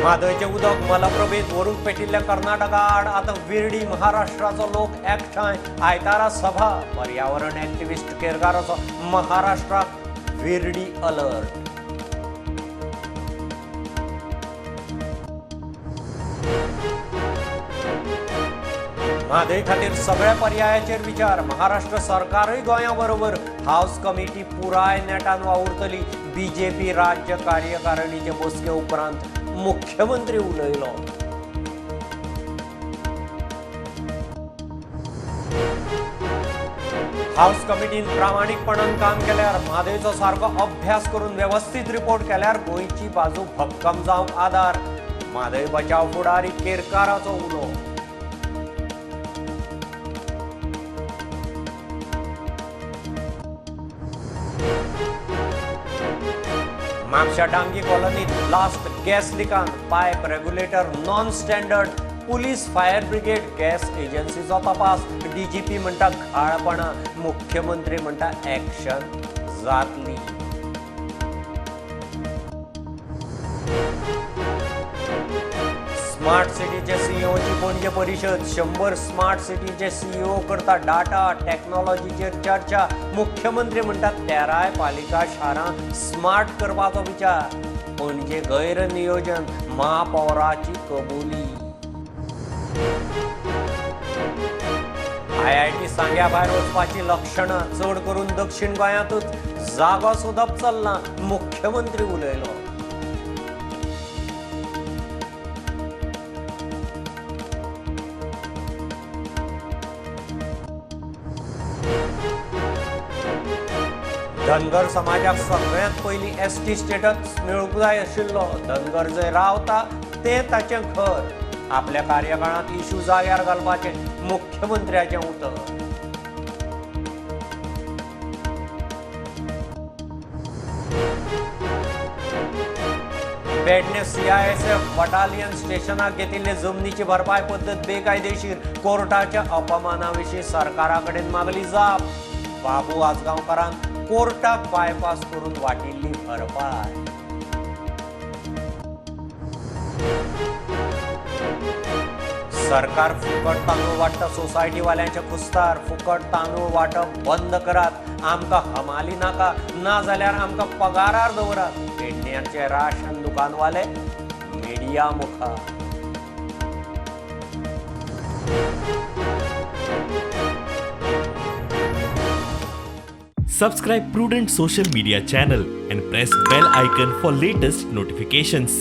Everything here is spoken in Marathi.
म्हादयचे उदक मलप्रभेत वरून पेटिल्ल्या कर्नाटकाआड आतां विर्डी महाराष्ट्राचो लोक एकठांय आयतारा सभा पर्यावरण एक्टिविस्ट केरकाराचो महाराष्ट्राक विर्डी अलर्ट। म्हादय खातीर सगळ्या पर्यायाचेर विचार महाराष्ट्र सरकारय गोंया बरोबर हाऊस कमिटी पुराय नेटान वावुरतली। बीजेपी राज्य कार्यकारिणीचे बसके उपरांत मुख्यमंत्री उलयलो। हाऊस कमिटीन प्रामाणिकपणान काम केल्यार म्हादयचो सारको अभ्यास करून व्यवस्थित रिपोर्ट केल्यार गोंयची बाजू भक्कम जावंक आदार। म्हादय बचाव फुडारी केरकाराचो उलो। म्हापशा डांगी कॉलनीत ब्लास्ट गॅस लिकान pipe regulator non standard police fire brigade gas एजन्सीचो तपास। डीजीपी म्हणटा घाळपणा मुख्यमंत्री म्हणटा एक्शन जातली। स्मार्ट सिटीचे सीईओची पणजे परिशद 100 स्मार्ट सिटीचे सीईओ करता डाटा टेक्नॉलॉजीचेर चर्चा। मुख्यमंत्री म्हणटा 13 पालिका शारां स्मार्ट करपाचो विचार। पणजे गैर नियोजन महापौराची कबुली। IIT सांग्या भायर वचपाची लक्षणां चड करून दक्षिण गोंयांतूच जागो सोदप चल्ला मुख्यमंत्री उलयलो। धनगर समाजाक सगळ्यांत पयलीं ST स्टेटस मेळूंक जाय आशिल्लो। धनगर जंय रावता तें ताचें घर। आपल्या कार्यकाळांत इश्यू जाग्यार घालपाचें मुख्यमंत्र्याचें उतर। पेडणे CISF बटालियन स्टेशनाक घेतिल्ले जमनीची भरपाय पद्दत बेकायदेशीर। कोर्टाच्या अपमानाविशीं सरकारा कडेन मागली जाप। बाबू आजगांवकारान कोर्टाक बायपास करून वाटिल्ली भरपाय। सरकार फुकट तांदूळ वाटता सोसायटी वाल्यांचे कुस्तार। फुकट तांदूळ वाटप बंद करात। आमकां हमाली नाका ना जाल्यार आमकां पगारार दवरात। पेडण्याचे राशन दुकानवाले मिडिया मुखार। Subscribe Prudent Social Media channel and press bell icon for latest notifications.